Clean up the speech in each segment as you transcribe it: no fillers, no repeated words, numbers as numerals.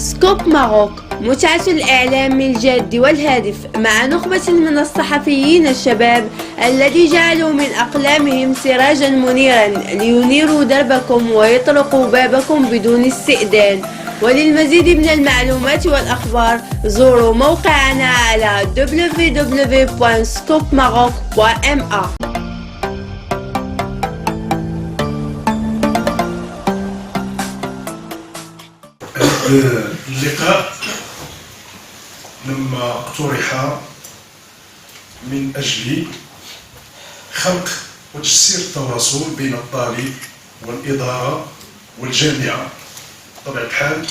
سكوب ماروك، متعة الإعلام الجاد والهادف مع نخبة من الصحفيين الشباب الذي جعلوا من أقلامهم سراجا منيرا لينيروا دربكم ويطرقوا بابكم بدون استئذان. وللمزيد من المعلومات والأخبار زوروا موقعنا على www.scoopmaroc.ma. اللقاء لما اقترح من أجل خلق وتجسير التواصل بين الطالب والإدارة والجامعة. بطبيعة الحال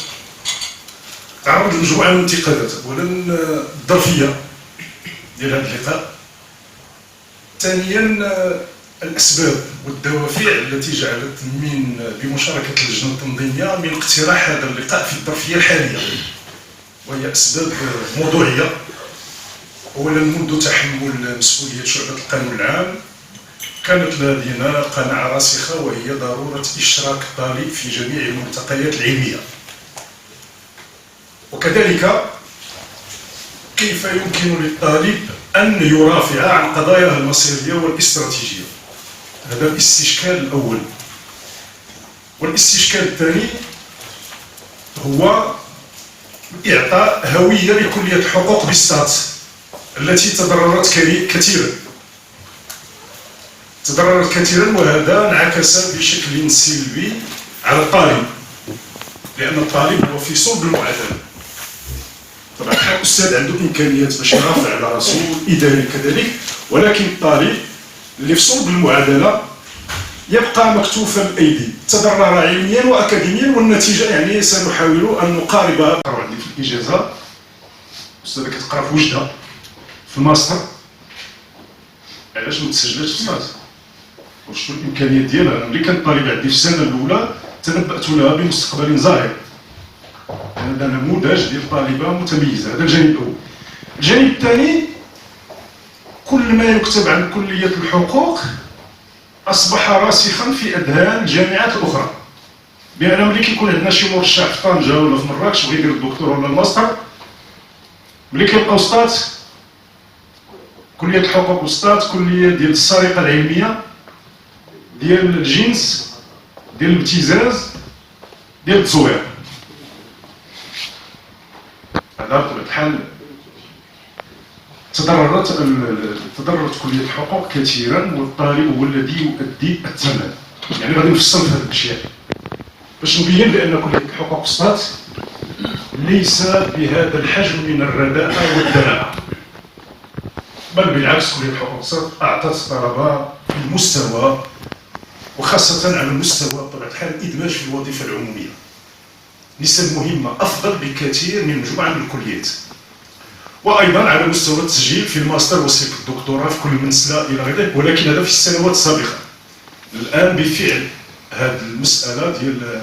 تعرض لمجموعة من الانتقادات، أولا الظرفية ديال هذا اللقاء، ثانيا الأسباب والدوافع التي جعلت بمشاركة اللجنة التنظيمية من اقتراح هذا اللقاء في الظرفية الحالية، وهي أسباب موضوعية. أولا منذ تحمل مسؤولية شعبة القانون العام كانت لدينا قناعة راسخة، وهي ضرورة إشراك الطالب في جميع الملتقيات العلمية، وكذلك كيف يمكن للطالب أن يرافع عن قضاياه المصيرية والاستراتيجية. هذا الاستشكال الأول. والاستشكال الثاني هو إعطاء هوية لكلية الحقوق بسطات التي تضررت كثيرا، وهذا انعكس بشكل سلبي على الطالب، لأن الطالب هو في صلب المعادلة. طبعا الأستاذ عنده إمكانيات باش يرافع على راسو، إداري كذلك، ولكن الطالب اللي في صلب المعادلة يبقى مكتوف الأيدي، تضرر علميا وأكاديميا، والنتيجة يعني سنحاول أن نقاربها. عندي في الإجازة أستاذة كتقرا في وجدة في الماستر، علاش ما تسجلاتش في الصاد؟ وشنو الإمكانيات ديالها؟ أنا ملي كنت طالب عندي في السنة الأولى تنبأت لها بمستقبل زاهر. هذا نموذج ديال طالبة متميزة. هذا الجانب الأول. الجانب الثاني، كل ما يكتب عن كلية الحقوق أصبح راسخا في أذهان الجامعات الأخرى، بأن ملي كيكون عندنا شي مرشح في طنجة ولا في مراكش بغا يدير الدكتور ولا الماستر، ملي كيلقاو سطات كلية الحقوق وسطات كلية ديال السرقة العلمية، ديال الجنس، ديال الابتزاز، ديال التزوير. هذا بطبيعة الحال تضررت كلية الحقوق كثيرا، والطالب هو الذي يؤدي الثمن. يعني غادي نفصل في هذه الاشياء باش نبين بان كلية الحقوق وسطات ليس بهذا الحجم من الرداءة والدناءة، بل بالعكس كلية الحقوق وسطات اعطت الطلبة في المستوى، وخاصة على المستوى بطبيعة الحال الادماج في الوظيفة العمومية، نسب مهمة افضل بكثير من مجموعة من الكليات. وايضا على مستوى التسجيل في الماستر وصف الدكتوراه في كل منسله الى غير ذلك، ولكن هذا في السنوات السابقه. الان بالفعل هذه المساله ديال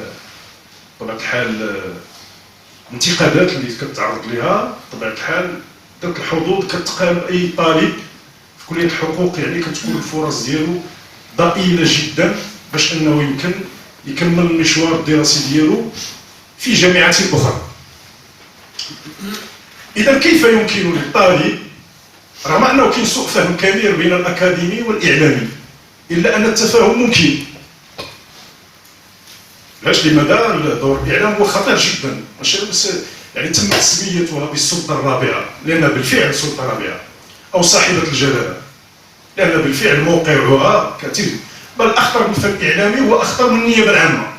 بطبيعه الحال الانتقادات اللي كتعرض لها، بطبيعه الحال ذات الحظوظ كتقام اي طالب في كليه الحقوق، يعني كتكون الفرص ديالو ضئيله جدا باش انه يمكن يكمل المشوار الدراسي ديالو في جامعات اخرى. إذا كيف يمكن للطالب، رغم أنه كاين سوء فهم كبير بين الأكاديمي والإعلامي، إلا أن التفاهم ممكن. علاش؟ لماذا؟ دور الإعلام هو خطير جدا، ماشي بس يعني تم تسميتها بالسلطة الرابعة، لأنها بالفعل سلطة رابعة أو صاحبة الجلالة، لأن بالفعل موقعها كثير، بل أخطر من الفن الإعلامي وأخطر من النيابة العامة،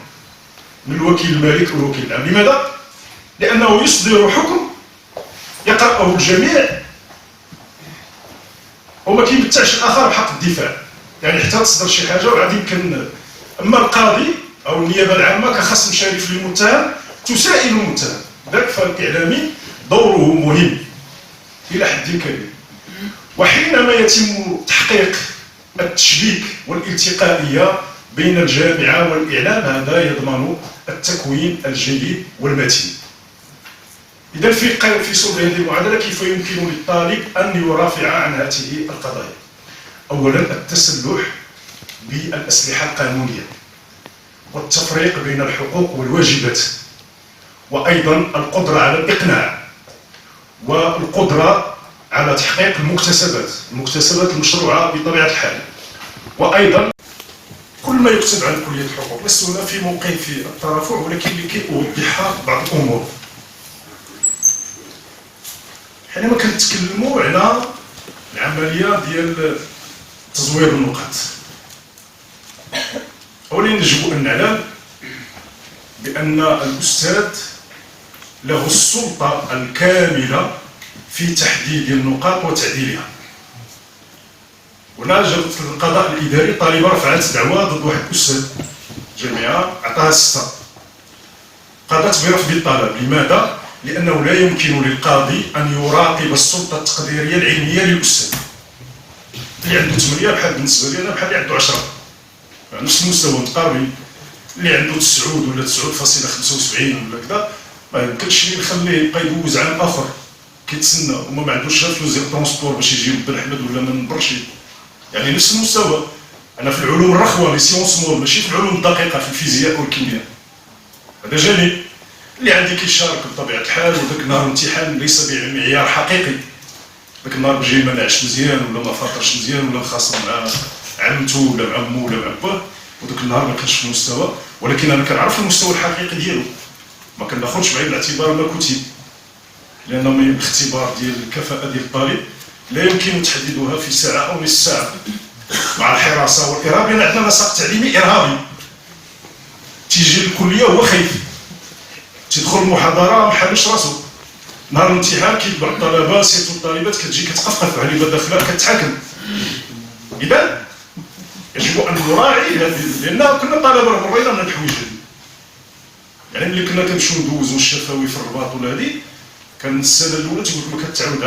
من الوكيل المالك والوكيل العام. لماذا؟ لأنه يصدر حكم يقرأه الجميع وما كيمتعش الآخر بحق الدفاع، يعني حتى تصدر شي حاجة وعاد يمكن. أما القاضي أو النيابة العامة كخصم شريف للمتهم تسائل المتهم، ذاك فالإعلامي دوره مهم إلى حد كبير. وحينما يتم تحقيق التشبيك والالتقائية بين الجامعة والإعلام، هذا يضمن التكوين الجيد والمتين. إذا في صلب هذه المعادلة كيف يمكن للطالب أن يرافع عن هذه القضايا؟ أولا التسلح بالأسلحة القانونية، والتفريق بين الحقوق والواجبات، وأيضا القدرة على الإقناع والقدرة على تحقيق المكتسبات المشروعة بطبيعة الحال. وأيضا كل ما يكتب عن كلية الحقوق، لست هنا في موقف الترافع ولكن لكي أوضح بعض الأمور. حينما كنتكلموا على العملية ديال تزوير النقاط، أولا يجب أن نعلم بأن الأستاذ له السلطة الكاملة في تحديد النقاط وتعديلها. هنا جرت القضاء الإداري طالبة رفعت دعوى ضد واحد الأستاذ جامعة عطاها 6، قضت برفض الطلب. لماذا؟ لأنه لا يمكن للقاضي أن يراقب السلطة التقديرية العلمية للأستاذ. اللي عنده 8 بحال بالنسبة لي أنا بحال اللي عنده 10، نفس المستوى متقاربين. اللي عنده 9 ولا 9.75 ولا كذا ما يمكنش لي نخليه يبقى يدوز عام آخر كيتسنى وما ما عندوش لا فلوس ديال الترونسبور باش يجي من بن أحمد ولا من برشيد. يعني نفس المستوى. أنا في العلوم الرخوة لي سيونس مول، ماشي في العلوم الدقيقة في الفيزياء والكيمياء. هذا جانب اللي عندي كيشارك بطبيعة الحال، وذاك النهار الامتحان ليس بمعيار حقيقي. ذاك النهار بجي ما نعش مزيان ولا ما فاطرش مزيان ولا خاصم مع عمته ولا مع عمو ولا مع باه، وذاك النهار ما كانش في المستوى. ولكن أنا كنعرف المستوى الحقيقي ديالو، ما كناخذش بعين الاعتبار ما كتب، لأن الاختبار ديال الكفاءة ديال الطالب لا يمكن تحديدها في ساعة أو نصف ساعة مع الحراسة والإرهاب، لأن عندنا نسق تعليمي إرهابي. تيجي للكلية وهو خايف، تيدخل المحاضرة ما محلش راسو، نهار الامتحان كيتبع الطلبة سيرتو الطالبات كتجي كتقفقف عليه داخلة كتحاكم. إذا يجب أن نراعي لأن كنا طلبة مرينا من الحوايج هذه. يعني ملي كنا كنمشيو ندوزو الشفوي في الرباط ولا هذه، كان السنة الأولى تيقول لك ما كتعاود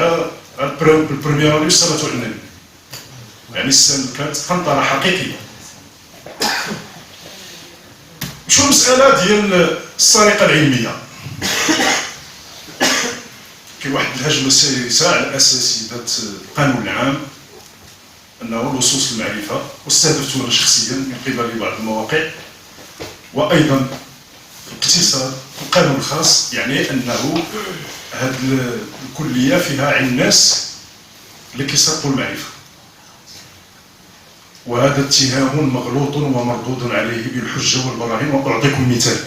على البريمير أني صلاة على النبي. يعني السنة كانت قنطرة حقيقية. شو المسألة ديال السرقة العلمية؟ كاين واحد الهجمة سياسة على أساسيات القانون العام أنه لصوص المعرفة، واستهدفت أنا شخصيا من قبل بعض المواقع، وأيضا الاقتصاد القانون الخاص. يعني أنه هذه الكلية فيها علم ناس اللي كيسرقوا المعرفة، وهذا اتهام مغلوط ومردود عليه بالحجة والبراهين. وأعطيكم مثال.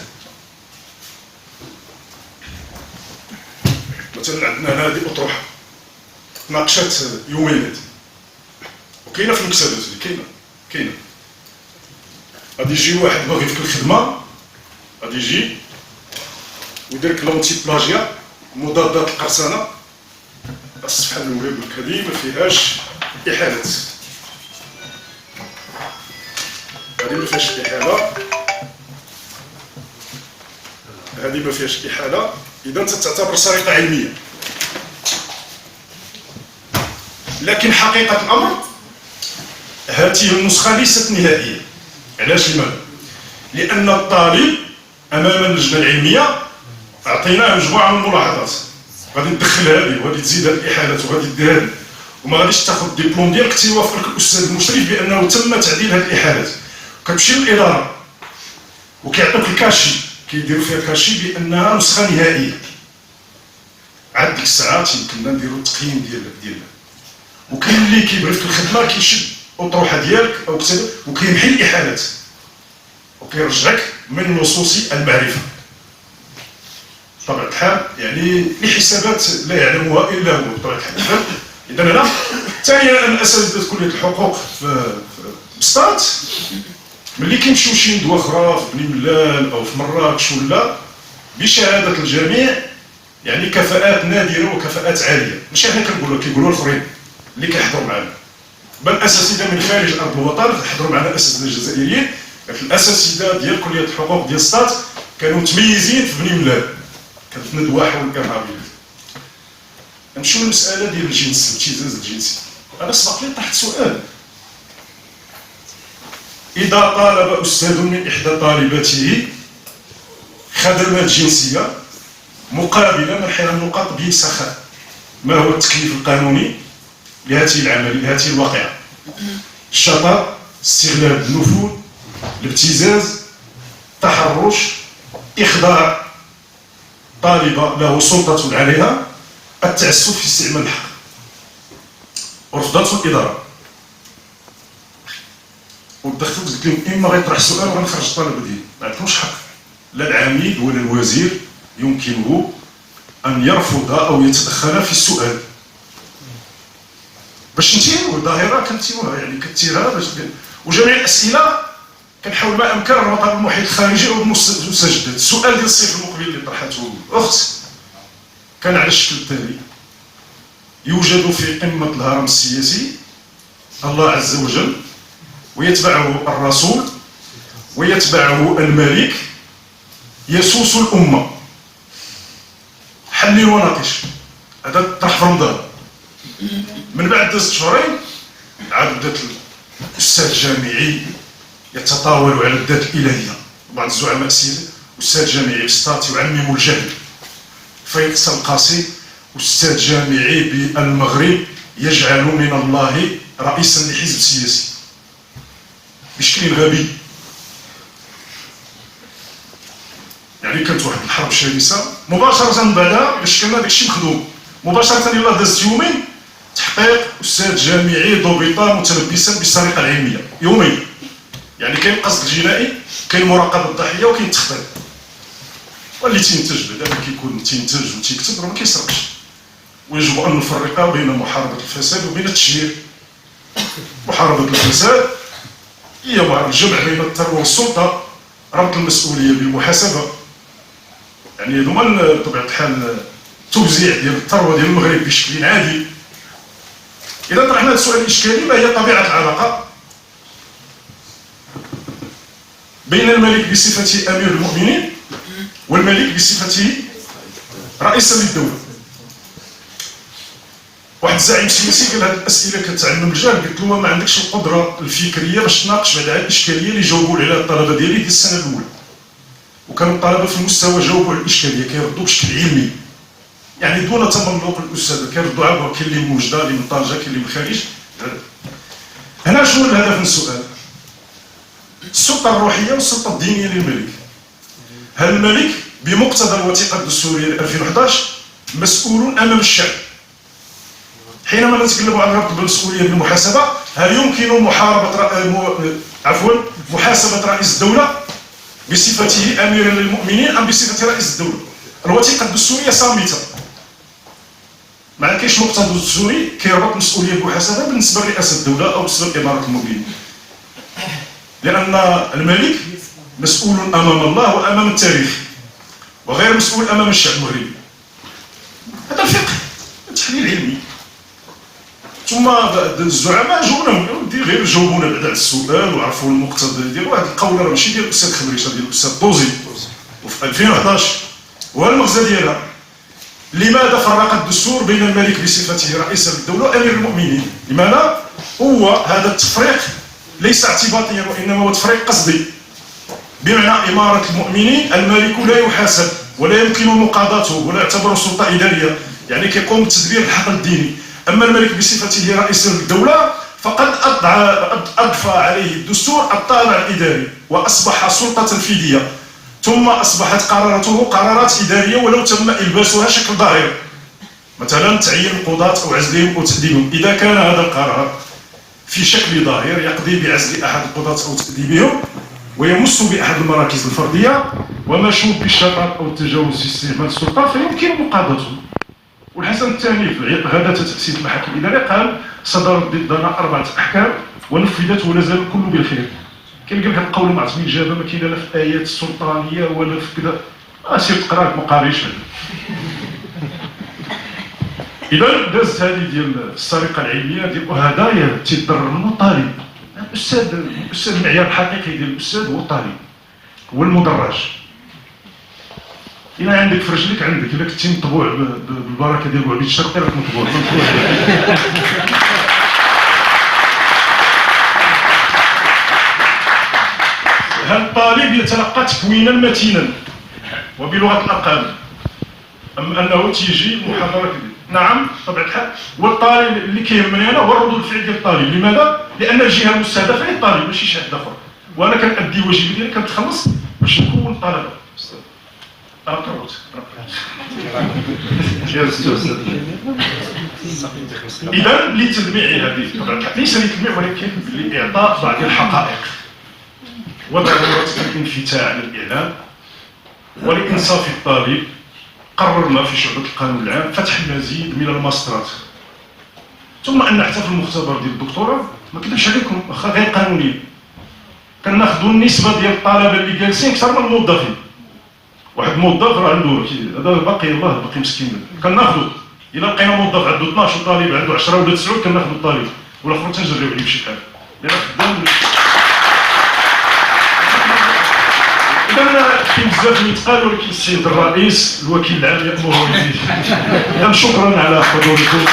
مثلا عندنا هذه أطروحة ناقشت يومين هذه، وكاينة في المكتبات اللي كاينة. غادي يجي واحد باغي يفك الخدمة، غادي يجي ويدير لك لونتي بلاجيا مضادات القرصنة. الصفحة الأولى يقول لك هذه ما فيهاش إحالات، هذه ما فيهاش إحالة، هذه ما فيهاش إحالة، إذا أنت تعتبر سرقة علمية. لكن حقيقة الأمر هذه النسخة ليست نهائية. علاش؟ لماذا؟ لأن الطالب أمام اللجنة العلمية أعطيناه مجموعة من الملاحظات، غادي تدخل هذه وغادي تزيد هذه الإحالات وغادي دير هذه، وما غاديش تاخذ الدبلوم ديالك تيوافقك الأستاذ المشرف بأنه تم تعديل هذه الإحالات. كتمشي للإدارة وكيعطوك الكاشي، كيديروا فيها كاشي بأنها نسخة نهائية. عاد ديك الساعات يمكننا نديروا التقييم ديالنا. وكاين اللي كيبغي في الخدمة كيشد الأطروحة ديالك أو كتب وكيمحي الإحالات وكيرجعك من لصوص المعرفة. بطبيعة الحال يعني لحسابات لا يعلمها إلا هو بطبيعة الحال. إذا هنا ثانيا أن أساتذة كلية الحقوق في بسطات ملي كيمشيو شي ندوة أخرى في بني ملال أو في مراكش ولا بشهادة الجميع، يعني كفاءات نادرة وكفاءات عالية. ماشي حنا كنقولوا، كيقولوا الآخرين اللي كيحضروا معنا، بل أساتذة من خارج أرض الوطن حضروا معنا أساتذة الجزائريين. الأساتذة ديال كلية الحقوق ديال سطات كانوا متميزين في بني ملال، كانت ندوة حول الإرهابيين. نمشيو للمسألة ديال الجنس، الابتزاز الجنسي. أنا سبق لي طرحت سؤال: إذا طالب أستاذ من إحدى طالباته خدمات جنسية مقابل منحها النقاط بسخاء، ما هو التكليف القانوني لهذه العملية، لهذه الواقعة؟ الشطر، استغلال النفوذ، الابتزاز، التحرش، إخضاع. طالبة له سلطة عليها التعسف في استعمال الحق ورفضته الإدارة، ودخلت قلت لهم إما غيطرح سؤال ولا نخرج الطلبة ديالي، ما عندكمش حق، لا العميد ولا الوزير يمكنه أن يرفض أو يتدخل في السؤال باش نتينوا الظاهرة كنتينوها، يعني كتيرها باش وجميع الأسئلة كنحاول ما أمكن نربطها بالمحيط الخارجي أو بالمستجدات. السؤال ديال الصيف المقبل اللي طرحته الأخت كان على الشكل التالي: يوجد في قمة الهرم السياسي الله عز وجل ويتبعه الرسول ويتبعه الملك يسوس الأمة، حلل وناقش. هذا طرح في رمضان. من بعد 3 شهورين عاد بدات الأستاذ الجامعي يتطاول على الذات الإلهية، بعض الزعماء السياسيين أستاذ جامعي بسطاط يعمم الجهل، فيصل القاسي أستاذ جامعي بالمغرب يجعل من الله رئيسا لحزب سياسي بشكل غبي. يعني كانت واحد الحرب شرسة مباشرة بعدها باش كان هذاك الشيء مخدوم مباشرة. يلاه دازت يومين تحقيق أستاذ جامعي ضبط متلبسا بالسرقة العلمية، يومين. يعني كاين قصد جنائي، كاين مراقبة الضحية وكاين التخطيط. واللي تينتج بعدا ملي كيكون تينتج وتيكتب راه ما كيسرقش. ويجب أن نفرق بين محاربة الفساد وبين التشهير. محاربة الفساد هي الجمع بين الثروة والسلطة، ربط المسؤولية بالمحاسبة. يعني هذوما بطبيعة الحال توزيع ديال الثروة ديال المغرب بشكل عادل. إذا طرحنا هذا السؤال الإشكالي: ما هي طبيعة العلاقة بين الملك بصفته أمير المؤمنين والملك بصفته رئيسا للدولة؟ واحد الزعيم سياسي قال هذه الأسئلة كتعلم الجهل، قلت له ما عندكش القدرة الفكرية باش تناقش بعد هذه الإشكالية اللي جاوبوا عليها الطلبة ديالي ديال السنة الأولى، وكانوا الطلبة في المستوى جاوبوا على الإشكالية كيردوا بشكل علمي، يعني دون تملق الأستاذ، كيردوا عبر كاين اللي من وجدة، اللي من طنجة، كاين اللي من الخارج. هنا شنو الهدف من السؤال؟ السلطة الروحية والسلطة الدينية للملك. هل الملك بمقتضى الوثيقة الدستورية ل 2011 مسؤول أمام الشعب؟ حينما نتكلم عن ربط المسؤولية بالمحاسبة، هل يمكن محاسبة رئيس الدولة بصفته أميرا للمؤمنين أم بصفة رئيس الدولة؟ الوثيقة الدستورية صامتة، ما كاينش مقتضى دستوري كيربط مسؤولية بالمحاسبة بالنسبة لرئاسة الدولة أو بالنسبة لإدارة المؤمنين، لأن الملك مسؤول أمام الله وأمام التاريخ وغير مسؤول أمام الشعب المغربي. هذا الفقه، التحليل علمي. ثم الزعماء جاوبنا غير جاوبونا بعد على السؤال وعرفوا المقتضى ديال واحد القول راه ماشي ديال الأستاذ خبريشة، ديال الأستاذ طوزي وفي 2011. وهذا المغزى ديالها: لماذا فرق الدستور بين الملك بصفته رئيسا للدولة وأمير المؤمنين؟ لماذا؟ هو هذا التفريق ليس اعتباطيا وإنما هو تفريق قصدي، بمعنى إمارة المؤمنين الملك لا يحاسب ولا يمكن مقاضاته ولا يعتبر سلطة إدارية، يعني كيقوم بتدبير الحقل الديني. أما الملك بصفته رئيس للدولة فقد أضفى عليه الدستور الطابع الإداري وأصبح سلطة تنفيذية، ثم أصبحت قراراته قرارات إدارية ولو تم إلباسها شكل ظاهر، مثلا تعيين القضاة أو عزلهم أو تأديبهم. إذا كان هذا القرار في شكل ظاهر يقضي بعزل أحد القضاة أو تأديبهم ويمس بأحد المراكز الفردية ومشوب بالشطط أو التجاوز في استعمال السلطة فيمكن مقاضاته. والحسن الثاني في غدا تأسيس المحاكم الإدارية قال: صدرت ضدنا 4 أحكام ونفذت ولا زال الكل بالخير. كاين قال لك القول ما عرفت من الإجابة ما كاين لا في الآيات السلطانية ولا في كذا، سير تقراك ما قاريش. إذا دازت هذه ديال السرقة العلمية ديال وهدايا تيضرر منه الطالب. الأستاذ المعيار الحقيقي ديال الأستاذ هو الطالب، هو المدرج. إلا عندك في رجلك عندك، إلا كنتي مطبوع بالبركة ديال بوعبيد الشرقي راك مطبوع. هل الطالب يتلقى تكوينا متينا وبلغة الأرقام أم أنه تيجي محاضرة كذا؟ نعم طبعا الحال. والطالب اللي كيهمني أنا هو ردود الفعل ديال الطالب. لماذا؟ لأن الجهة المستهدفة هي الطالب ماشي شي حد آخر، وأنا كنأدي واجبي ديالي كنتخلص باش نكون طلبة. اذا لتلميع هذه ليس لتلميع ولكن لاعطاء بعض الحقائق وضروره الانفتاح على الاعلام ولانصاف الطالب. قررنا في شعبة القانون العام فتح المزيد من الماسترات، ثم ان حتى في المختبر ديال الدكتوراه ما كذبش عليكم واخا غير قانوني كناخذوا النسبه ديال الطلبه اللي جالسين اكثر من الموظفين. واحد الموظف راه عنده هذا باقي الله باقي مسكين كناخذوا الا لقينا موظف عنده 12 طالب عنده 10 ولا 9 كناخذوا الطالب والاخر تنجريو عليه بشي حال لان خدام. اذا كاين بزاف اللي يتقال ولكن السيد الرئيس الوكيل العام يامره بذلك. اذا شكرا على حضوركم.